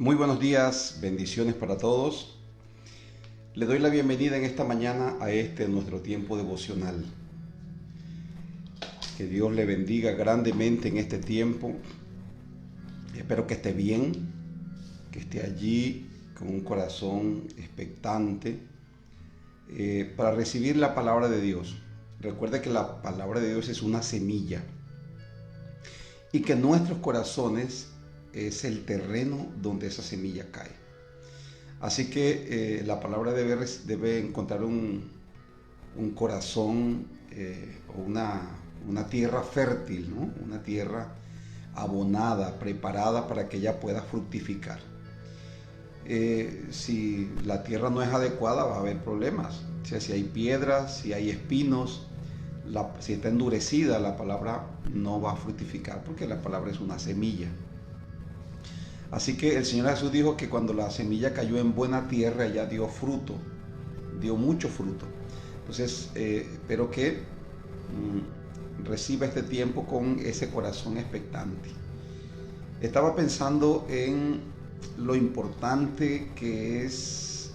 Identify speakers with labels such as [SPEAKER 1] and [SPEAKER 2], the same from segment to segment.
[SPEAKER 1] Muy buenos días, bendiciones para todos. Le doy la bienvenida en esta mañana a nuestro tiempo devocional. Que Dios le bendiga grandemente en este tiempo. Espero que esté bien, que esté allí con un corazón expectante para recibir la palabra de Dios. Recuerde que la palabra de Dios es una semilla y que nuestros corazones es el terreno donde esa semilla cae. Así que la palabra debe encontrar un corazón o una tierra fértil, ¿no? Una tierra abonada, preparada para que ella pueda fructificar. Si la tierra no es adecuada, va a haber problemas. O sea, si hay piedras, si hay espinos, si está endurecida, la palabra no va a fructificar porque la palabra es una semilla. Así que el Señor Jesús dijo que cuando la semilla cayó en buena tierra, ella dio fruto, dio mucho fruto. Entonces, espero que reciba este tiempo con ese corazón expectante. Estaba pensando en lo importante que es,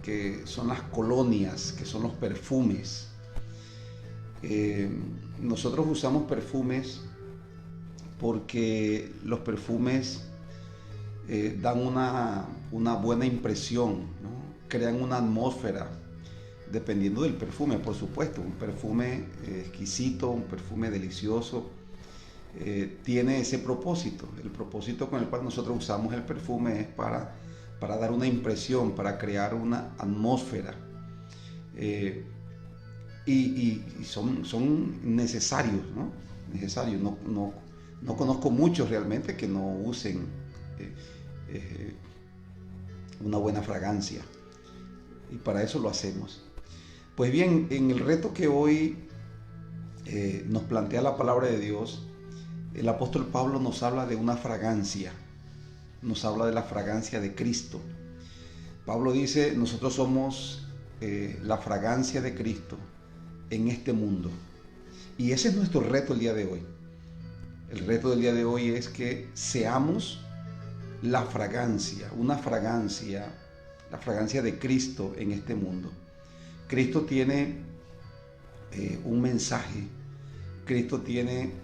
[SPEAKER 1] que son las colonias, que son los perfumes. Nosotros usamos perfumes porque los perfumes dan una buena impresión, ¿no? Crean una atmósfera, dependiendo del perfume, por supuesto. Un perfume exquisito, un perfume delicioso, tiene ese propósito. El propósito con el cual nosotros usamos el perfume es para dar una impresión, para crear una atmósfera. Y son necesarios, ¿no? Necesarios. No conozco muchos realmente que no usen una buena fragancia, y para eso lo hacemos. Pues bien, en el reto que hoy nos plantea la palabra de Dios, el apóstol Pablo nos habla de una fragancia, nos habla de la fragancia de Cristo. Pablo dice: nosotros somos la fragancia de Cristo en este mundo, y ese es nuestro reto el día de hoy. El reto del día de hoy es que seamos la fragancia, la fragancia de Cristo en este mundo. Cristo tiene un mensaje, Cristo tiene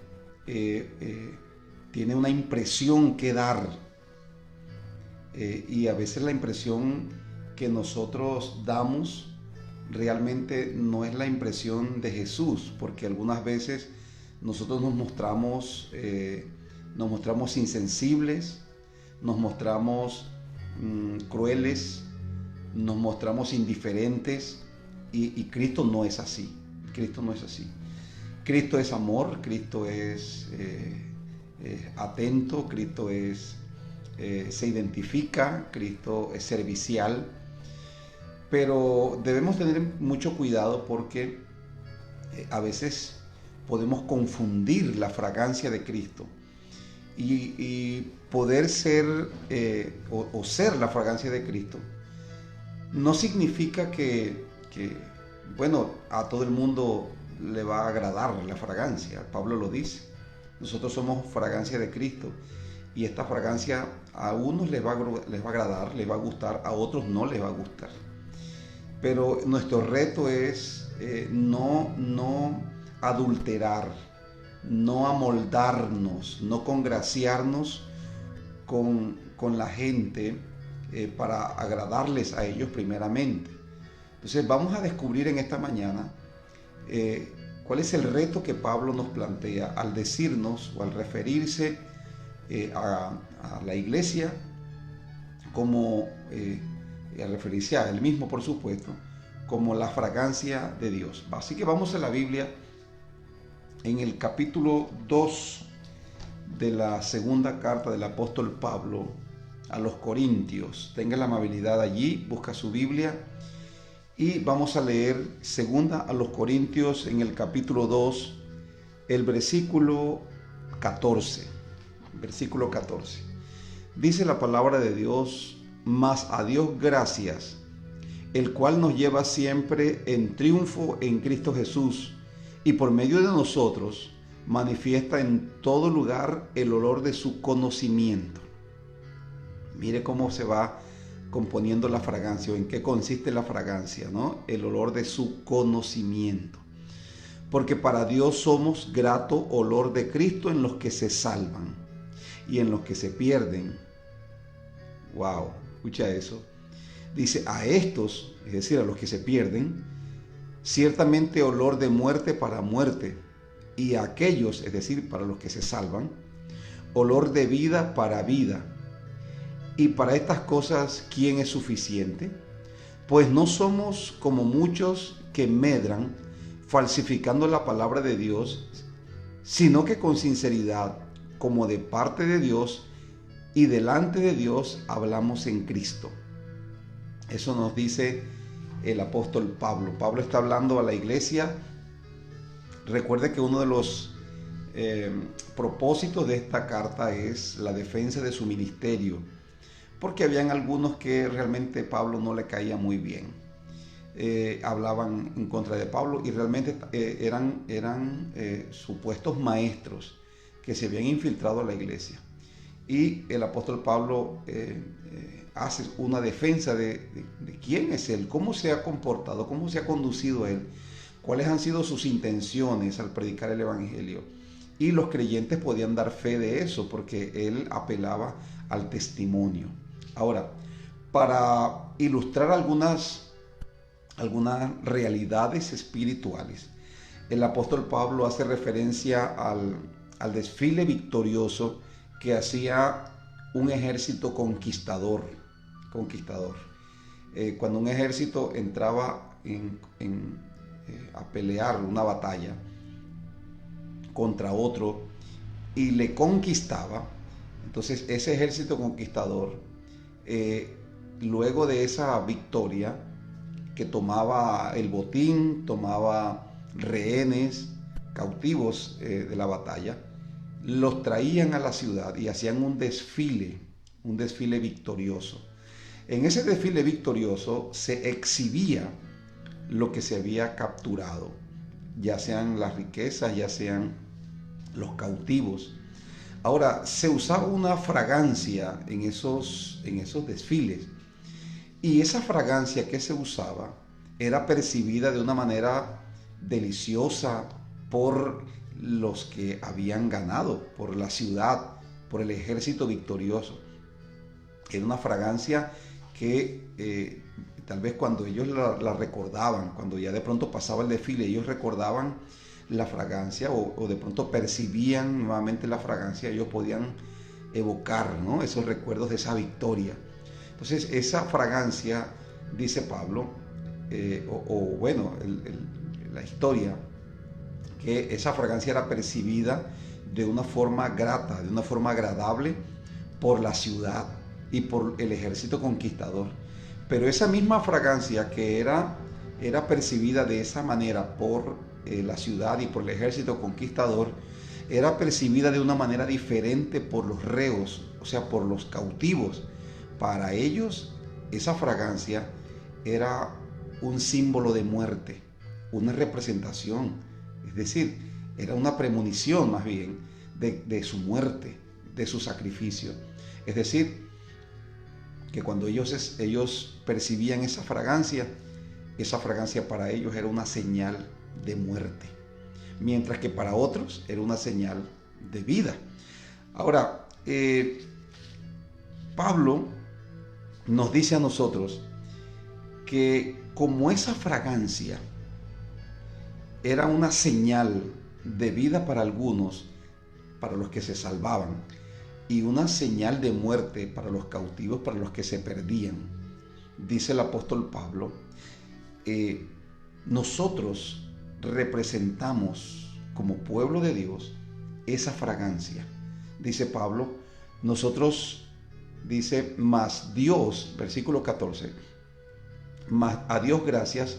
[SPEAKER 1] una impresión que dar, y a veces la impresión que nosotros damos realmente no es la impresión de Jesús, porque algunas veces nosotros nos mostramos insensibles, nos mostramos crueles, nos mostramos indiferentes, y Cristo no es así. Cristo no es así. Cristo es amor, Cristo es atento, Cristo se identifica, Cristo es servicial. Pero debemos tener mucho cuidado porque a veces podemos confundir la fragancia de Cristo y poder ser o ser la fragancia de Cristo no significa que bueno, a todo el mundo le va a agradar la fragancia. Pablo lo dice: nosotros somos fragancia de Cristo, y esta fragancia a unos les va a agradar, les va a gustar, a otros no les va a gustar. Pero nuestro reto es no adulterar, no amoldarnos, no congraciarnos con la gente para agradarles a ellos primeramente. Entonces vamos a descubrir en esta mañana cuál es el reto que Pablo nos plantea al decirnos o al referirse a la iglesia como, al referirse a él mismo, por supuesto, como la fragancia de Dios. Así que vamos a la Biblia, en el capítulo 2 de la segunda carta del apóstol Pablo a los Corintios. Tenga la amabilidad allí, busca su Biblia y vamos a leer segunda a los Corintios en el capítulo 2, el versículo 14. Versículo 14. Dice la palabra de Dios: mas a Dios gracias, el cual nos lleva siempre en triunfo en Cristo Jesús, y por medio de nosotros manifiesta en todo lugar el olor de su conocimiento. Mire cómo se va componiendo la fragancia, o en qué consiste la fragancia, ¿no? El olor de su conocimiento. Porque para Dios somos grato olor de Cristo en los que se salvan y en los que se pierden. Wow, escucha eso. Dice, a estos, es decir, a los que se pierden, ciertamente olor de muerte para muerte, y a aquellos, es decir, para los que se salvan, olor de vida para vida. Y para estas cosas, ¿quién es suficiente? Pues no somos como muchos que medran, falsificando la palabra de Dios, sino que con sinceridad, como de parte de Dios y delante de Dios, hablamos en Cristo. Eso nos dice el apóstol Pablo. Pablo está hablando a la iglesia. Recuerde que uno de los propósitos de esta carta es la defensa de su ministerio, porque habían algunos que realmente Pablo no le caía muy bien. Hablaban en contra de Pablo y realmente eran supuestos maestros que se habían infiltrado a la iglesia. Y el apóstol Pablo hace una defensa de quién es él, cómo se ha comportado, cómo se ha conducido él, cuáles han sido sus intenciones al predicar el evangelio. Y los creyentes podían dar fe de eso porque él apelaba al testimonio. Ahora, para ilustrar algunas realidades espirituales, el apóstol Pablo hace referencia al desfile victorioso que hacía un ejército conquistador. Cuando un ejército entraba a pelear una batalla contra otro y le conquistaba, entonces ese ejército conquistador, luego de esa victoria, que tomaba el botín, tomaba rehenes, cautivos de la batalla, los traían a la ciudad y hacían un desfile victorioso. En ese desfile victorioso se exhibía lo que se había capturado, ya sean las riquezas, ya sean los cautivos. Ahora, se usaba una fragancia en esos desfiles, y esa fragancia que se usaba era percibida de una manera deliciosa por los que habían ganado, por la ciudad, por el ejército victorioso. Era una fragancia que tal vez cuando ellos la recordaban, cuando ya de pronto pasaba el desfile, ellos recordaban la fragancia o de pronto percibían nuevamente la fragancia, ellos podían evocar, ¿no?, esos recuerdos de esa victoria. Entonces esa fragancia, dice Pablo, la historia, que esa fragancia era percibida de una forma grata, de una forma agradable por la ciudad y por el ejército conquistador. Pero esa misma fragancia que era percibida de esa manera por la ciudad y por el ejército conquistador, era percibida de una manera diferente por los reos, o sea, por los cautivos. Para ellos, esa fragancia era un símbolo de muerte, una representación, es decir, era una premonición más bien de su muerte, de su sacrificio. Es decir, que cuando ellos percibían esa fragancia para ellos era una señal de muerte, mientras que para otros era una señal de vida. Ahora, Pablo nos dice a nosotros que como esa fragancia era una señal de vida para algunos, para los que se salvaban, y una señal de muerte para los cautivos, para los que se perdían, dice el apóstol Pablo, nosotros representamos como pueblo de Dios esa fragancia. Dice Pablo, nosotros, dice, mas Dios, versículo 14, mas a Dios gracias,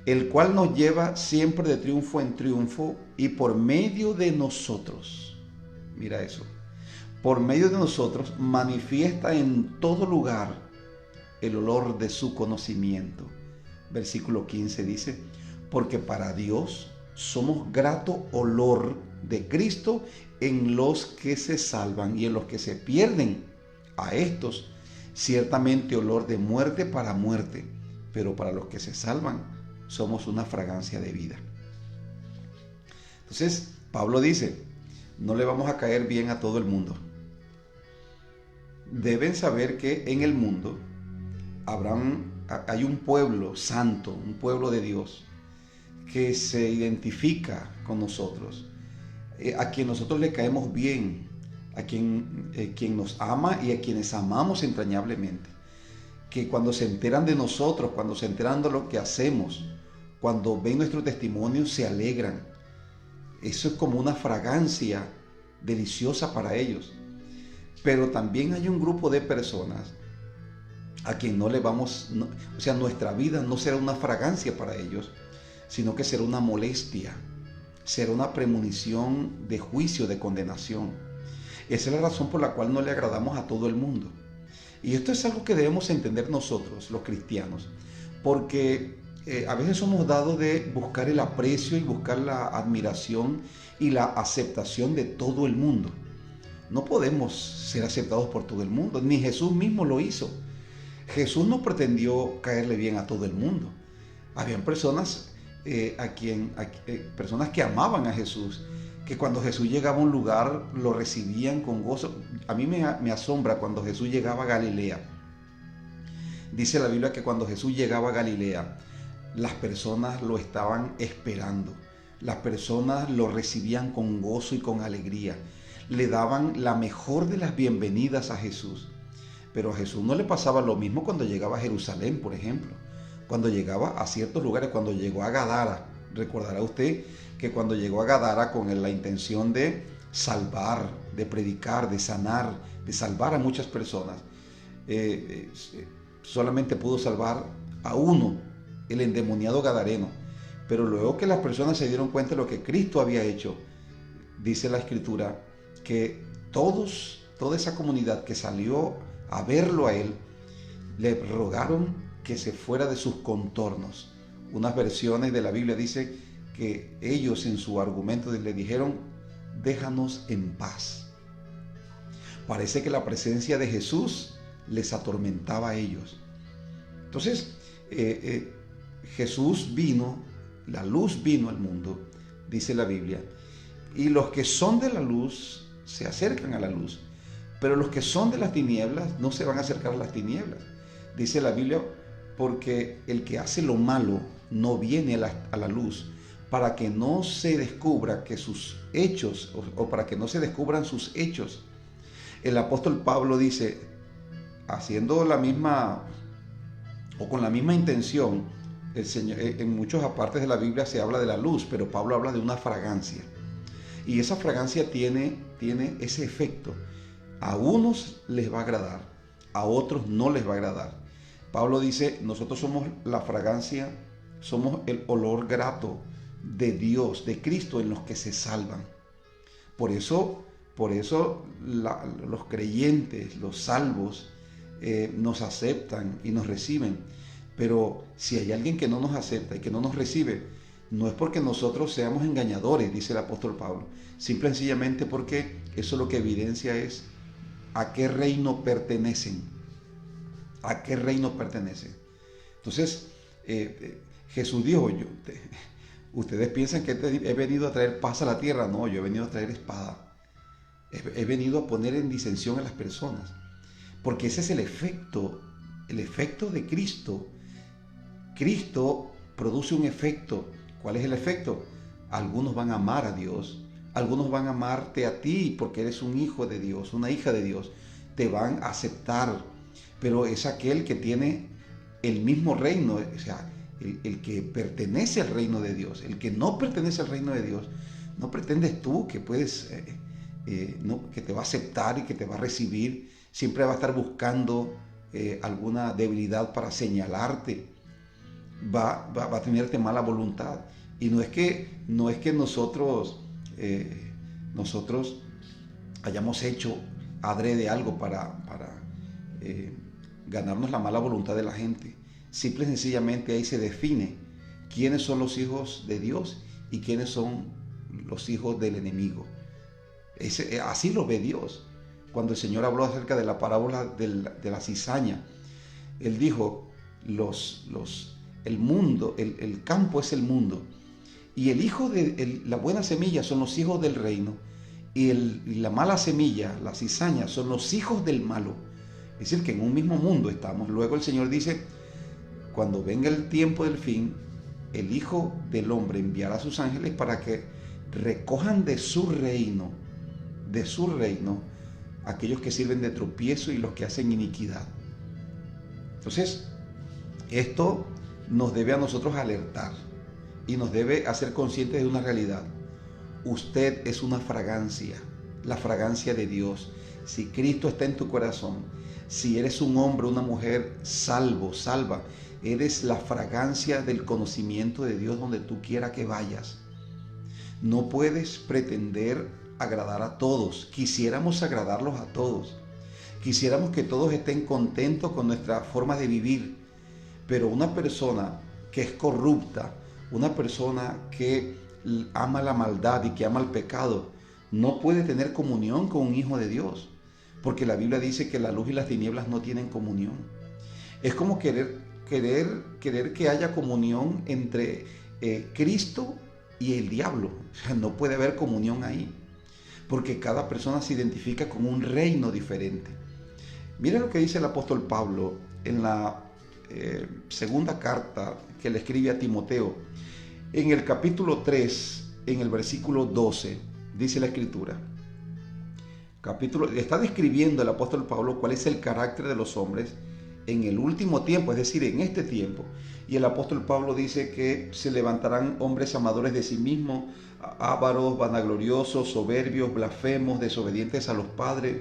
[SPEAKER 1] el cual nos lleva siempre de triunfo en triunfo y por medio de nosotros, mira eso, por medio de nosotros manifiesta en todo lugar el olor de su conocimiento. Versículo 15 dice, porque para Dios somos grato olor de Cristo en los que se salvan y en los que se pierden. A estos ciertamente olor de muerte para muerte, pero para los que se salvan somos una fragancia de vida. Entonces, Pablo dice, no le vamos a caer bien a todo el mundo. Deben saber que en el mundo hay un pueblo santo, un pueblo de Dios, que se identifica con nosotros, a quien nosotros le caemos bien, a quien nos ama y a quienes amamos entrañablemente, que cuando se enteran de nosotros, cuando se enteran de lo que hacemos, cuando ven nuestro testimonio, se alegran. Eso es como una fragancia deliciosa para ellos. Pero también hay un grupo de personas a quien no le vamos, o sea, nuestra vida no será una fragancia para ellos, sino que será una molestia, será una premonición de juicio, de condenación. Esa es la razón por la cual no le agradamos a todo el mundo. Y esto es algo que debemos entender nosotros, los cristianos, porque a veces somos dados de buscar el aprecio y buscar la admiración y la aceptación de todo el mundo. No podemos ser aceptados por todo el mundo, ni Jesús mismo lo hizo. Jesús no pretendió caerle bien a todo el mundo. Habían personas, personas que amaban a Jesús, que cuando Jesús llegaba a un lugar lo recibían con gozo. A mí me asombra cuando Jesús llegaba a Galilea. Dice la Biblia que cuando Jesús llegaba a Galilea, las personas lo estaban esperando. Las personas lo recibían con gozo y con alegría. Le daban la mejor de las bienvenidas a Jesús. Pero a Jesús no le pasaba lo mismo cuando llegaba a Jerusalén, por ejemplo. Cuando llegaba a ciertos lugares, cuando llegó a Gadara. Recordará usted que cuando llegó a Gadara con la intención de salvar, de predicar, de sanar, de salvar a muchas personas, solamente pudo salvar a uno, el endemoniado gadareno. Pero luego que las personas se dieron cuenta de lo que Cristo había hecho, dice la Escritura que toda esa comunidad que salió a verlo a él, le rogaron que se fuera de sus contornos. Unas versiones de la Biblia dicen que ellos en su argumento le dijeron, déjanos en paz. Parece que la presencia de Jesús les atormentaba a ellos. Entonces, Jesús vino, la luz vino al mundo, dice la Biblia, y los que son de la luz se acercan a la luz, pero los que son de las tinieblas no se van a acercar a las tinieblas. Dice la Biblia, porque el que hace lo malo no viene a la luz, para que no se descubra que sus hechos, o para que no se descubran sus hechos. El apóstol Pablo dice, haciendo la misma, o con la misma intención, el Señor, en muchas partes de la Biblia se habla de la luz, pero Pablo habla de una fragancia. Y esa fragancia tiene ese efecto. A unos les va a agradar, a otros no les va a agradar. Pablo dice, nosotros somos la fragancia, somos el olor grato de Dios, de Cristo en los que se salvan. Por eso los creyentes, los salvos, nos aceptan y nos reciben. Pero si hay alguien que no nos acepta y que no nos recibe, no es porque nosotros seamos engañadores, dice el apóstol Pablo, simple y sencillamente porque eso lo que evidencia es a qué reino pertenecen. ¿A qué reino pertenecen? Entonces, Jesús dijo, ustedes piensan que he venido a traer paz a la tierra. No, yo he venido a traer espada. He venido a poner en disensión a las personas. Porque ese es el efecto de Cristo. Cristo produce un efecto. ¿Cuál es el efecto? Algunos van a amar a Dios. Algunos van a amarte a ti porque eres un hijo de Dios, una hija de Dios. Te van a aceptar. Pero es aquel que tiene el mismo reino, o sea, el que pertenece al reino de Dios. El que no pertenece al reino de Dios, no pretendes tú que puedes, que te va a aceptar y que te va a recibir. Siempre va a estar buscando alguna debilidad para señalarte. Va a tenerte mala voluntad. Y no es que nosotros hayamos hecho adrede algo para ganarnos la mala voluntad de la gente. Simple y sencillamente ahí se define quiénes son los hijos de Dios y quiénes son los hijos del enemigo. Así lo ve Dios. cuando el Señor habló acerca de la parábola de la cizaña. Él dijo, el mundo, el campo es el mundo, y el hijo de la buena semilla son los hijos del reino, y la mala semilla, la cizaña, son los hijos del malo. Es decir, que en un mismo mundo estamos. Luego el Señor dice, cuando venga el tiempo del fin, el Hijo del Hombre enviará a sus ángeles para que recojan de su reino, aquellos que sirven de tropiezo y los que hacen iniquidad. Entonces, esto nos debe a nosotros alertar y nos debe hacer conscientes de una realidad. Usted es una fragancia, la fragancia de Dios. Si Cristo está en tu corazón, si eres un hombre, una mujer salva, eres la fragancia del conocimiento de Dios donde tú quiera que vayas. No puedes pretender agradar a todos. Quisiéramos agradarlos a todos. Quisiéramos que todos estén contentos con nuestra forma de vivir. Pero una persona que es corrupta, una persona que ama la maldad y que ama el pecado, no puede tener comunión con un hijo de Dios. Porque la Biblia dice que la luz y las tinieblas no tienen comunión. Es como querer que haya comunión entre Cristo y el diablo. O sea, no puede haber comunión ahí, porque cada persona se identifica con un reino diferente. Mira lo que dice el apóstol Pablo en la segunda carta que le escribe a Timoteo. En el capítulo 3, en el versículo 12, dice la escritura. Está describiendo el apóstol Pablo cuál es el carácter de los hombres en el último tiempo, es decir, en este tiempo. Y el apóstol Pablo dice que se levantarán hombres amadores de sí mismos, ávaros, vanagloriosos, soberbios, blasfemos, desobedientes a los padres,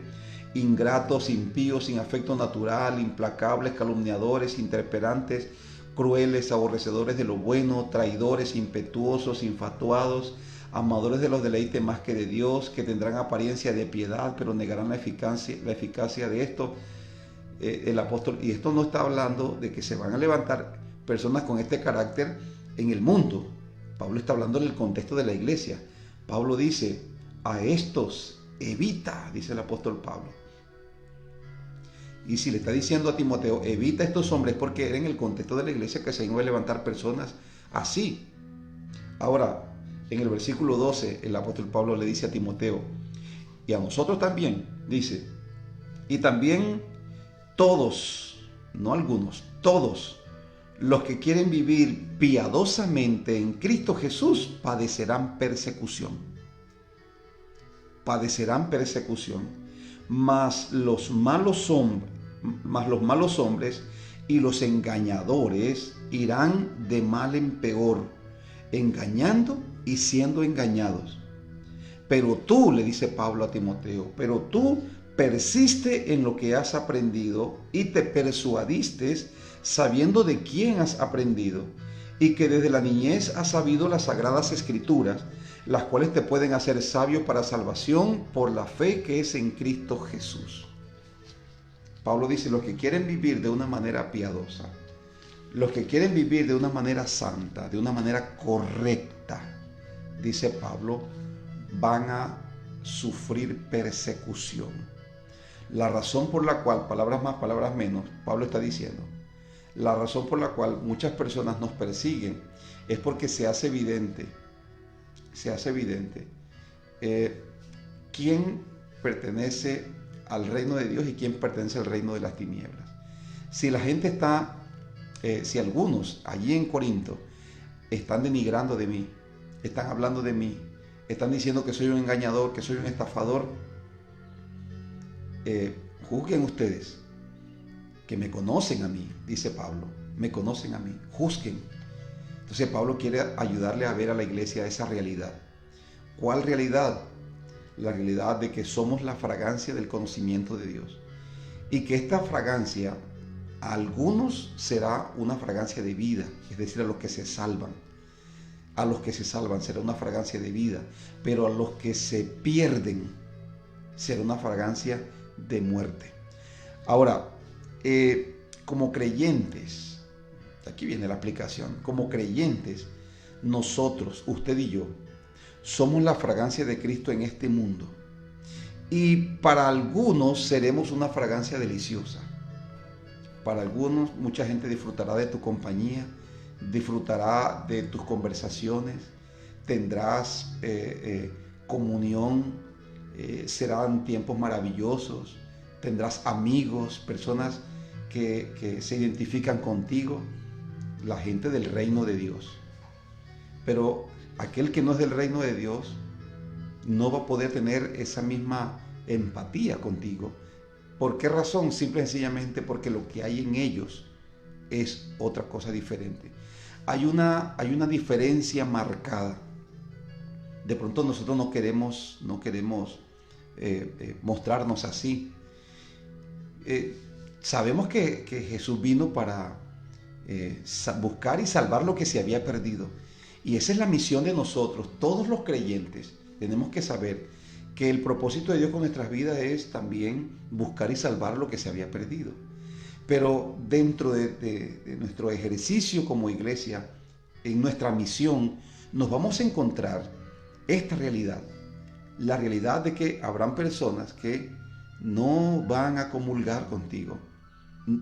[SPEAKER 1] ingratos, impíos, sin afecto natural, implacables, calumniadores, intemperantes, crueles, aborrecedores de lo bueno, traidores, impetuosos, infatuados, amadores de los deleites más que de Dios, que tendrán apariencia de piedad, pero negarán la eficacia de esto. El apóstol, y esto no está hablando de que se van a levantar personas con este carácter en el mundo. Pablo está hablando en el contexto de la iglesia. Pablo dice, a estos evita, dice el apóstol Pablo. Y si le está diciendo a Timoteo, evita a estos hombres, porque era en el contexto de la iglesia que se iban a levantar personas así. Ahora, en el versículo 12, el apóstol Pablo le dice a Timoteo, y a nosotros también, dice, y también todos, no algunos, todos los que quieren vivir piadosamente en Cristo Jesús padecerán persecución. Padecerán persecución. Mas los malos hombres y los engañadores irán de mal en peor, engañando y siendo engañados. Pero tú, le dice Pablo a Timoteo, pero tú persiste en lo que has aprendido y te persuadiste sabiendo de quién has aprendido y que desde la niñez has sabido las sagradas escrituras, las cuales te pueden hacer sabio para salvación por la fe que es en Cristo Jesús. Pablo dice, los que quieren vivir de una manera piadosa, los que quieren vivir de una manera santa, de una manera correcta, dice Pablo, van a sufrir persecución. La razón por la cual, palabras más, palabras menos, Pablo está diciendo, la razón por la cual muchas personas nos persiguen es porque se hace evidente quién pertenece al reino de Dios y quién pertenece al reino de las tinieblas. Si la gente está, si algunos allí en Corinto están denigrando de mí, están hablando de mí, están diciendo que soy un engañador, que soy un estafador, juzguen ustedes, que me conocen a mí, dice Pablo, me conocen a mí, juzguen. Entonces Pablo quiere ayudarle a ver a la iglesia esa realidad. ¿Cuál realidad? La realidad de que somos la fragancia del conocimiento de Dios. Y que esta fragancia a algunos será una fragancia de vida, es decir, a los que se salvan. A los que se salvan será una fragancia de vida, pero a los que se pierden será una fragancia de muerte. Ahora, como creyentes, aquí viene la aplicación, como creyentes, nosotros, usted y yo, somos la fragancia de Cristo en este mundo. Y para algunos seremos una fragancia deliciosa. Para algunos, mucha gente disfrutará de tu compañía, disfrutará de tus conversaciones, tendrás comunión, serán tiempos maravillosos, tendrás amigos, personas que se identifican contigo, la gente del reino de Dios. Pero aquel que no es del reino de Dios no va a poder tener esa misma empatía contigo. ¿Por qué razón? Simple y sencillamente porque lo que hay en ellos es otra cosa diferente. Hay una diferencia marcada. De pronto nosotros no queremos mostrarnos así. Sabemos que Jesús vino para buscar y salvar lo que se había perdido. Y esa es la misión de nosotros, todos los creyentes. Tenemos que saber que el propósito de Dios con nuestras vidas es también buscar y salvar lo que se había perdido. Pero dentro de nuestro ejercicio como iglesia, en nuestra misión, nos vamos a encontrar esta realidad. La realidad de que habrán personas que no van a comulgar contigo.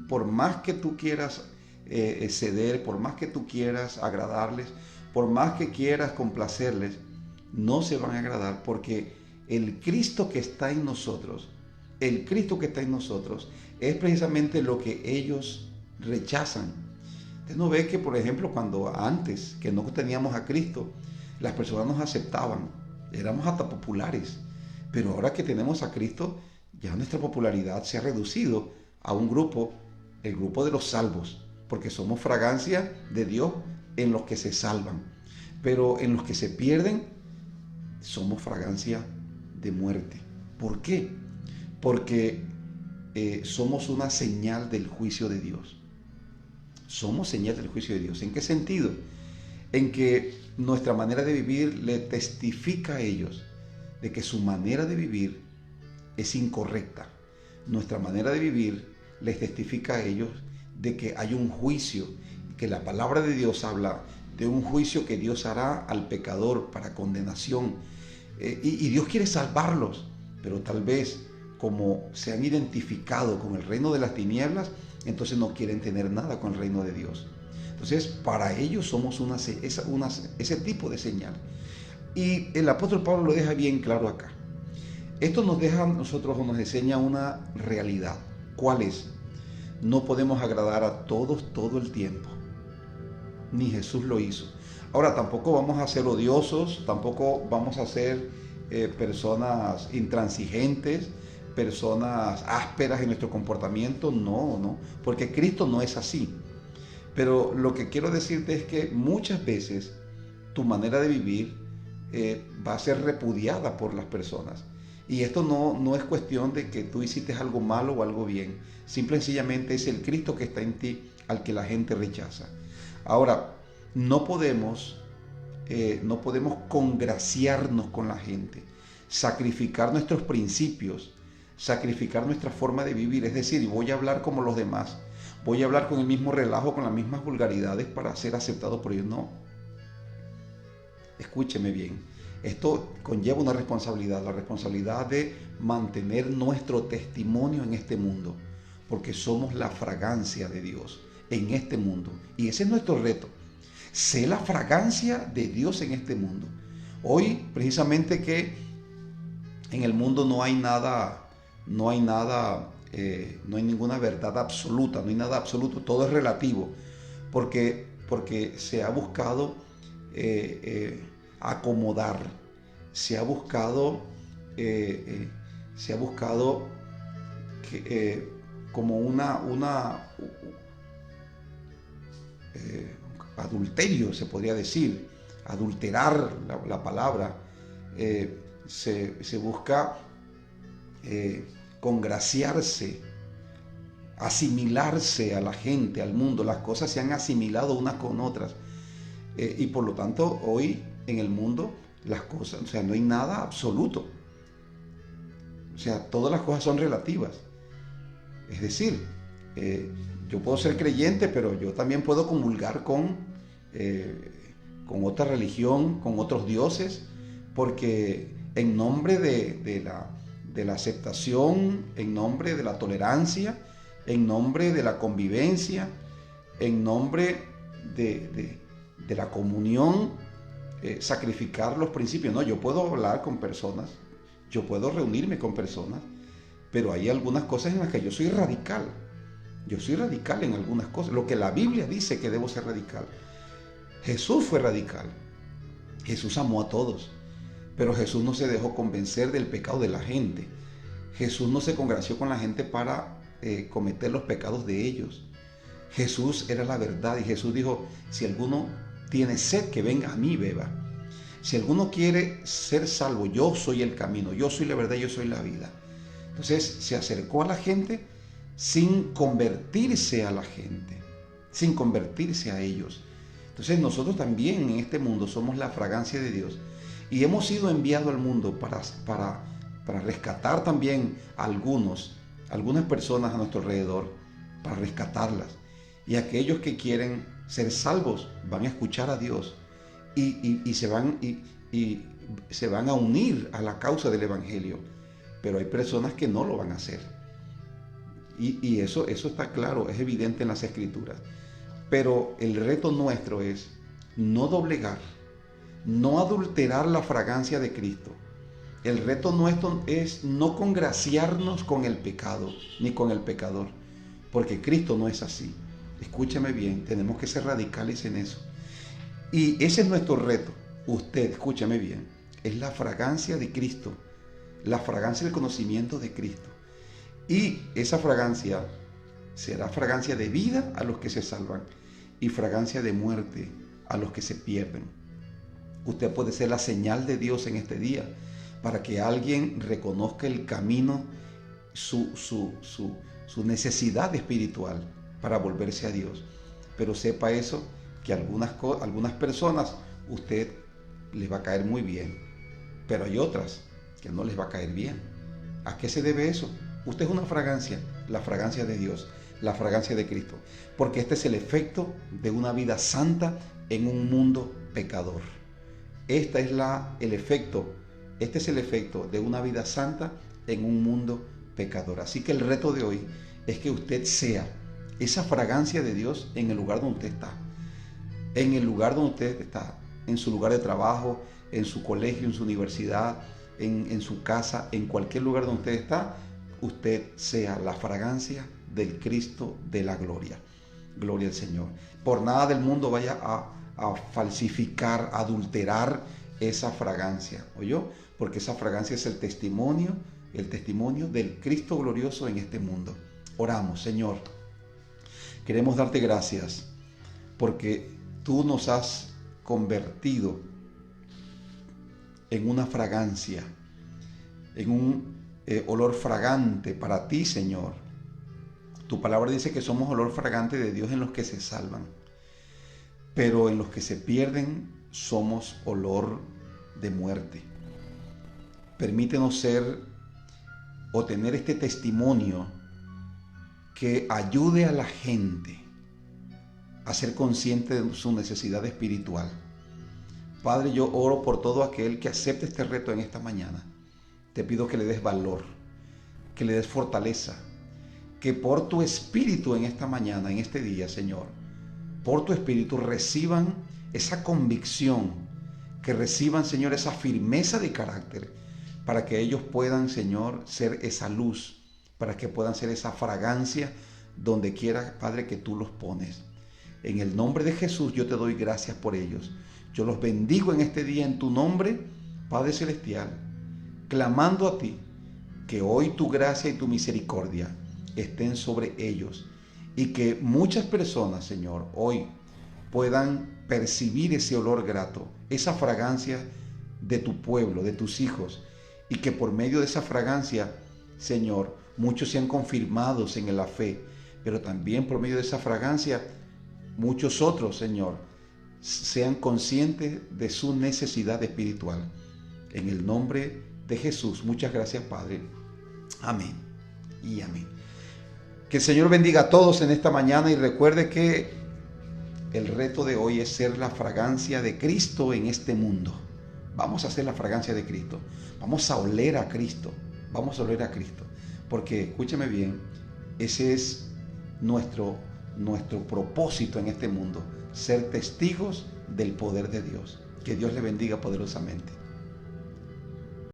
[SPEAKER 1] Por más que tú quieras ceder, por más que tú quieras agradarles, por más que quieras complacerles, no se van a agradar porque el Cristo que está en nosotros, el Cristo que está en nosotros es precisamente lo que ellos rechazan. Usted no ve que, por ejemplo, cuando antes que no teníamos a Cristo, las personas nos aceptaban, éramos hasta populares, pero ahora que tenemos a Cristo, ya nuestra popularidad se ha reducido a un grupo, el grupo de los salvos, porque somos fragancia de Dios en los que se salvan, pero en los que se pierden, somos fragancia de muerte. ¿Por qué? Porque somos una señal del juicio de Dios. Somos señal del juicio de Dios. ¿En qué sentido? En que nuestra manera de vivir le testifica a ellos de que su manera de vivir es incorrecta. Nuestra manera de vivir les testifica a ellos de que hay un juicio, que la palabra de Dios habla de un juicio que Dios hará al pecador para condenación. Y Dios quiere salvarlos, pero tal vez como se han identificado con el reino de las tinieblas, entonces no quieren tener nada con el reino de Dios. Entonces, para ellos somos ese tipo de señal. Y el apóstol Pablo lo deja bien claro acá. Esto nos deja a nosotros o nos enseña una realidad. ¿Cuál es? No podemos agradar a todos todo el tiempo. Ni Jesús lo hizo. Ahora, tampoco vamos a ser odiosos, tampoco vamos a ser personas intransigentes, personas ásperas en nuestro comportamiento. No, porque Cristo no es así. Pero lo que quiero decirte es que muchas veces tu manera de vivir va a ser repudiada por las personas. Y esto no es cuestión de que tú hiciste algo malo o algo bien. Simple y sencillamente es el Cristo que está en ti al que la gente rechaza. Ahora, no podemos congraciarnos con la gente, sacrificar nuestros principios, sacrificar nuestra forma de vivir. Es decir, voy a hablar como los demás, voy a hablar con el mismo relajo, con las mismas vulgaridades para ser aceptado por ellos. No. Escúcheme bien. Esto conlleva una responsabilidad, la responsabilidad de mantener nuestro testimonio en este mundo, porque somos la fragancia de Dios en este mundo. Y ese es nuestro reto. Sé la fragancia de Dios en este mundo. Hoy, precisamente que en el mundo no hay ninguna verdad absoluta, no hay nada absoluto, todo es relativo, porque se ha buscado acomodar, se ha buscado como adulterio, se podría decir, adulterar la palabra. Se busca congraciarse, asimilarse a la gente, al mundo. Las cosas se han asimilado unas con otras. Y por lo tanto, hoy en el mundo, las cosas, o sea, no hay nada absoluto. O sea, todas las cosas son relativas. Es decir, yo puedo ser creyente, pero yo también puedo comulgar con otra religión, con otros dioses, porque en nombre de de la aceptación, en nombre de la tolerancia, en nombre de la convivencia, en nombre de la comunión, sacrificar los principios. No, yo puedo hablar con personas, yo puedo reunirme con personas, pero hay algunas cosas en las que yo soy radical. Yo soy radical en algunas cosas. Lo que la Biblia dice que debo ser radical. Jesús fue radical. Jesús amó a todos. Pero Jesús no se dejó convencer del pecado de la gente. Jesús no se congració con la gente para cometer los pecados de ellos. Jesús era la verdad y Jesús dijo, si alguno tiene sed, que venga a mí, beba. Si alguno quiere ser salvo, yo soy el camino, yo soy la verdad, yo soy la vida. Entonces se acercó a la gente sin convertirse a la gente, sin convertirse a ellos. Entonces nosotros también en este mundo somos la fragancia de Dios y hemos sido enviados al mundo para rescatar también a algunas personas a nuestro alrededor, para rescatarlas. Y aquellos que quieren ser salvos van a escuchar a Dios y se van a unir a la causa del Evangelio. Pero hay personas que no lo van a hacer. Y eso está claro, es evidente en las Escrituras. Pero el reto nuestro es no doblegar, no adulterar la fragancia de Cristo. El reto nuestro es no congraciarnos con el pecado ni con el pecador, porque Cristo no es así. Escúchame bien, tenemos que ser radicales en eso. Y ese es nuestro reto. Usted, escúchame bien, es la fragancia de Cristo, la fragancia del conocimiento de Cristo. Y esa fragancia será fragancia de vida a los que se salvan y fragancia de muerte a los que se pierden. Usted puede ser la señal de Dios en este día para que alguien reconozca el camino, su necesidad espiritual para volverse a Dios. Pero sepa eso, que algunas personas usted les va a caer muy bien, pero hay otras que no les va a caer bien. ¿A qué se debe eso? Usted es una fragancia, la fragancia de Dios, la fragancia de Cristo, porque este es el efecto de una vida santa en un mundo pecador. Este es el efecto de una vida santa en un mundo pecador. Así que el reto de hoy es que usted sea esa fragancia de Dios en el lugar donde usted está. En el lugar donde usted está, en su lugar de trabajo, en su colegio, en su universidad, en su casa, en cualquier lugar donde usted está, usted sea la fragancia del Cristo de la gloria. Gloria al Señor. Por nada del mundo vaya a falsificar, a adulterar esa fragancia, ¿oyó? Porque esa fragancia es el testimonio del Cristo glorioso en este mundo. Oramos, Señor. Queremos darte gracias porque tú nos has convertido en una fragancia, en un olor fragante para ti, Señor. Tu palabra dice que somos olor fragante de Dios en los que se salvan, pero en los que se pierden somos olor de muerte. Permítenos ser o tener este testimonio que ayude a la gente a ser consciente de su necesidad espiritual. Padre, yo oro por todo aquel que acepte este reto en esta mañana. Te pido que le des valor, que le des fortaleza, que por tu espíritu en esta mañana, en este día, Señor, por tu espíritu reciban esa convicción, que reciban, Señor, esa firmeza de carácter, para que ellos puedan, Señor, ser esa luz, para que puedan ser esa fragancia donde quiera, Padre, que tú los pones. En el nombre de Jesús yo te doy gracias por ellos. Yo los bendigo en este día en tu nombre, Padre Celestial, clamando a ti que hoy tu gracia y tu misericordia estén sobre ellos y que muchas personas, Señor, hoy puedan percibir ese olor grato, esa fragancia de tu pueblo, de tus hijos, y que por medio de esa fragancia, Señor, muchos sean confirmados en la fe, pero también por medio de esa fragancia, muchos otros, Señor, sean conscientes de su necesidad espiritual. En el nombre de Jesús, muchas gracias, Padre. Amén y amén. Que el Señor bendiga a todos en esta mañana y recuerde que el reto de hoy es ser la fragancia de Cristo en este mundo. Vamos a ser la fragancia de Cristo. Vamos a oler a Cristo. vamos a volver a Cristo. Porque, escúcheme bien, ese es nuestro propósito en este mundo, ser testigos del poder de Dios. Que Dios le bendiga poderosamente.